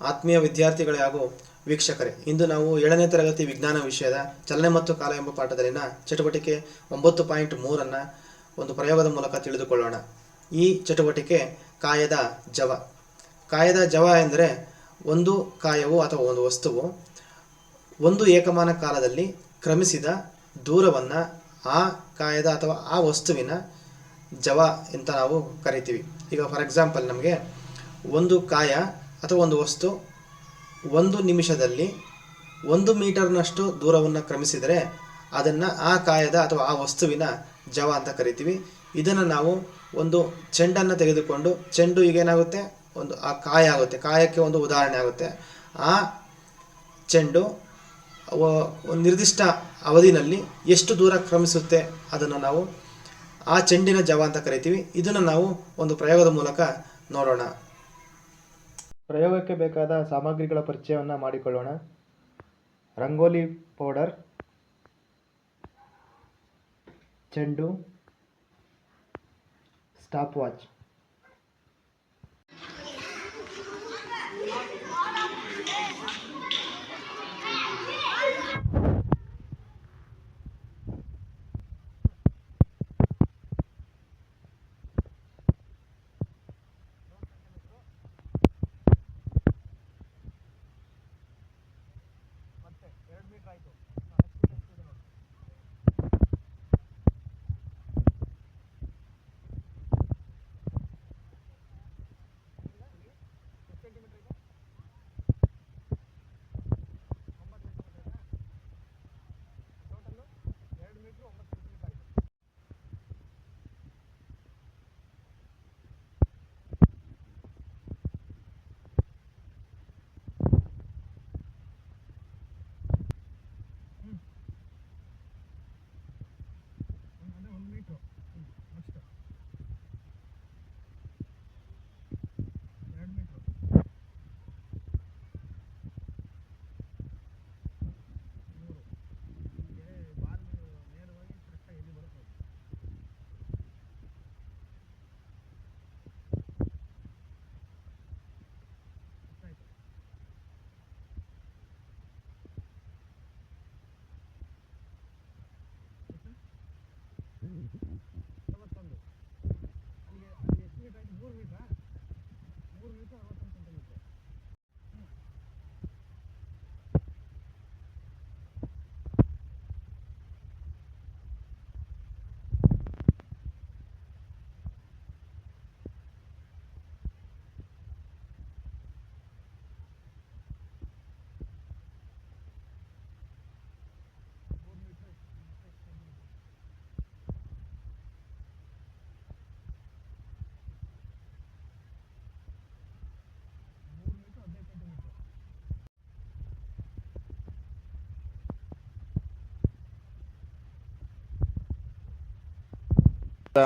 ಆತ್ಮೀಯ ವಿದ್ಯಾರ್ಥಿಗಳೇ ಹಾಗೂ ವೀಕ್ಷಕರೇ, ಇಂದು ನಾವು 7ನೇ ತರಗತಿ ವಿಜ್ಞಾನ ವಿಷಯದ ಚಲನೆ ಮತ್ತು ಕಾಲ ಎಂಬ ಪಾಠದಲ್ಲಿನ ಚಟುವಟಿಕೆ 9.3 ಒಂದು ಪ್ರಯೋಗದ ಮೂಲಕ ತಿಳಿದುಕೊಳ್ಳೋಣ. ಈ ಚಟುವಟಿಕೆ ಕಾಯದ ಜವ. ಕಾಯದ ಜವ ಎಂದರೆ ಒಂದು ಕಾಯವು ಅಥವಾ ಒಂದು ವಸ್ತುವು ಒಂದು ಏಕಮಾನ ಕಾಲದಲ್ಲಿ ಕ್ರಮಿಸಿದ ದೂರವನ್ನು ಆ ಕಾಯದ ಅಥವಾ ಆ ವಸ್ತುವಿನ ಜವ ಅಂತ ನಾವು ಕರಿತೀವಿ. ಈಗ ಫಾರ್ ಎಕ್ಸಾಂಪಲ್, ನಮಗೆ ಒಂದು ಕಾಯ ಅಥವಾ ಒಂದು ವಸ್ತು 1 ನಿಮಿಷದಲ್ಲಿ 1 ಮೀಟರ್ನಷ್ಟು ದೂರವನ್ನು ಕ್ರಮಿಸಿದರೆ ಅದನ್ನು ಆ ಕಾಯದ ಅಥವಾ ಆ ವಸ್ತುವಿನ ಜವ ಅಂತ ಕರಿತೀವಿ. ಇದನ್ನು ನಾವು ಒಂದು ಚೆಂಡನ್ನು ತೆಗೆದುಕೊಂಡು, ಚೆಂಡು ಈಗೇನಾಗುತ್ತೆ, ಒಂದು ಆ ಕಾಯ ಆಗುತ್ತೆ, ಕಾಯಕ್ಕೆ ಒಂದು ಉದಾಹರಣೆ ಆಗುತ್ತೆ. ಆ ಚೆಂಡು ಒಂದು ನಿರ್ದಿಷ್ಟ ಅವಧಿನಲ್ಲಿ ಎಷ್ಟು ದೂರ ಕ್ರಮಿಸುತ್ತೆ ಅದನ್ನು ನಾವು ಆ ಚೆಂಡಿನ ಜವ ಅಂತ ಕರಿತೀವಿ. ಇದನ್ನು ನಾವು ಒಂದು ಪ್ರಯೋಗದ ಮೂಲಕ ನೋಡೋಣ. ಪ್ರಯೋಗಕ್ಕೆ ಬೇಕಾದ ಸಾಮಗ್ರಿಗಳ ಪರಿಚಯವನ್ನು ಮಾಡಿಕೊಳ್ಳೋಣ. ರಂಗೋಲಿ ಪೌಡರ್, ಚೆಂಡು, ಸ್ಟಾಪ್ ವಾಚ್.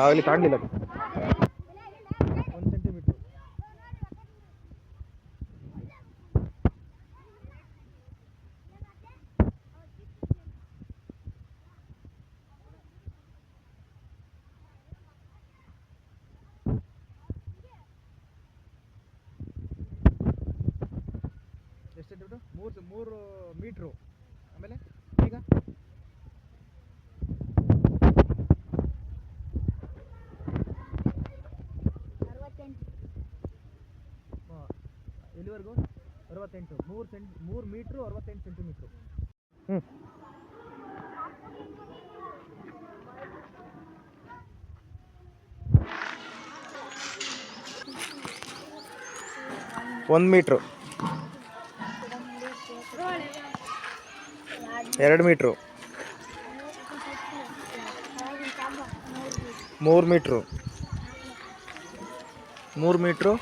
ಆಗಲಿ ಕಾಣಲಿಲ್ಲ. 1 ಸೆಂಟಿಮೀಟರ್. ಎಷ್ಟು ಸೆಂಟಿಮೀಟರ್? 3 ಮೀಟ್ರು. ಆಮೇಲೆ ಈಗ ಎಲ್ಲಿವರೆಗೂ? 68. 3 metre 68 centimetre. 1 metre, 2 metre, 3 metre, 3 metre,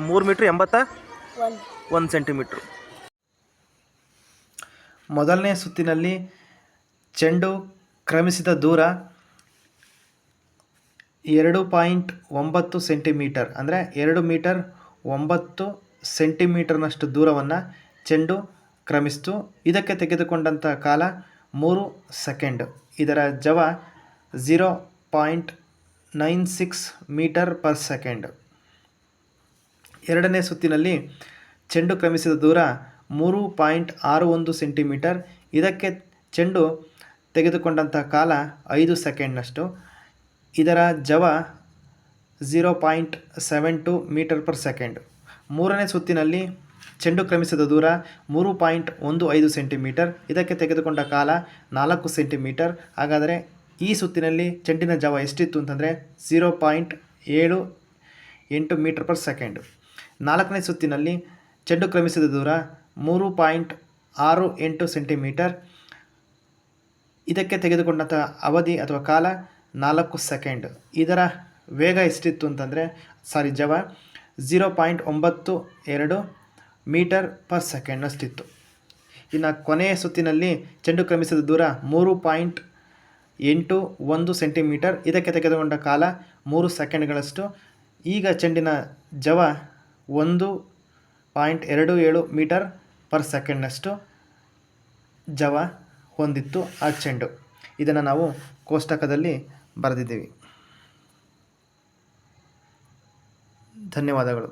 3 metre 81 centimetre. ಮೊದಲನೇ ಸುತ್ತಿನಲ್ಲಿ ಚೆಂಡು ಕ್ರಮಿಸಿದ ದೂರ 2.9 ಸೆಂಟಿಮೀಟರ್, ಅಂದರೆ 2 ಮೀಟರ್ 9 ಸೆಂಟಿಮೀಟರ್ನಷ್ಟು ದೂರವನ್ನು ಚೆಂಡು ಕ್ರಮಿಸಿತು. ಇದಕ್ಕೆ ತೆಗೆದುಕೊಂಡಂಥ ಕಾಲ 3 ಸೆಕೆಂಡ್. ಇದರ ಜವ 0.9 0.96 ಮೀಟರ್ ಪರ್ ಸೆಕೆಂಡ್. ಎರಡನೇ ಸುತ್ತಿನಲ್ಲಿ ಚೆಂಡು ಕ್ರಮಿಸಿದ ದೂರ 3.61 ಸೆಂಟಿಮೀಟರ್. ಇದಕ್ಕೆ ಚೆಂಡು ತೆಗೆದುಕೊಂಡಂಥ ಕಾಲ 5 ಸೆಕೆಂಡ್ನಷ್ಟು. ಇದರ ಜವ 0.72 ಮೀಟರ್ ಪರ್ ಸೆಕೆಂಡ್. ಮೂರನೇ ಸುತ್ತಿನಲ್ಲಿ ಚೆಂಡು ಕ್ರಮಿಸಿದ ದೂರ 3.15 ಸೆಂಟಿಮೀಟರ್. ಇದಕ್ಕೆ ತೆಗೆದುಕೊಂಡ ಕಾಲ 4 ಸೆಂಟಿಮೀಟರ್. ಹಾಗಾದರೆ ಈ ಸುತ್ತಿನಲ್ಲಿ ಚೆಂಡಿನ ಜವ ಎಷ್ಟಿತ್ತು ಅಂತಂದರೆ 0.78 ಮೀಟರ್ ಪರ್ ಸೆಕೆಂಡ್. ನಾಲ್ಕನೇ ಸುತ್ತಿನಲ್ಲಿ ಚೆಂಡು ಕ್ರಮಿಸಿದ ದೂರ 3.68 ಸೆಂಟಿಮೀಟರ್. ಇದಕ್ಕೆ ತೆಗೆದುಕೊಂಡಂಥ ಅವಧಿ ಅಥವಾ ಕಾಲ 4 ಸೆಕೆಂಡ್. ಇದರ ವೇಗ ಎಷ್ಟಿತ್ತು ಅಂತಂದರೆ ಜವ 0.92 ಮೀಟರ್ ಪರ್ ಸೆಕೆಂಡ್ನಷ್ಟಿತ್ತು. ಇನ್ನು ಕೊನೆಯ ಸುತ್ತಿನಲ್ಲಿ ಚೆಂಡು ಕ್ರಮಿಸಿದ ದೂರ 3.81 ಸೆಂಟಿಮೀಟರ್. ಇದಕ್ಕೆ ತೆಗೆದುಕೊಂಡ ಕಾಲ 3 ಸೆಕೆಂಡ್ಗಳಷ್ಟು. ಈಗ ಚೆಂಡಿನ ಜವ 1.27 ಮೀಟರ್ ಪರ್ ಸೆಕೆಂಡ್ನಷ್ಟು ಜವ ಹೊಂದಿತ್ತು ಆ ಚೆಂಡು. ಇದನ್ನು ನಾವು ಕೋಷ್ಟಕದಲ್ಲಿ ಬರೆದಿದ್ದೀವಿ. ಧನ್ಯವಾದಗಳು.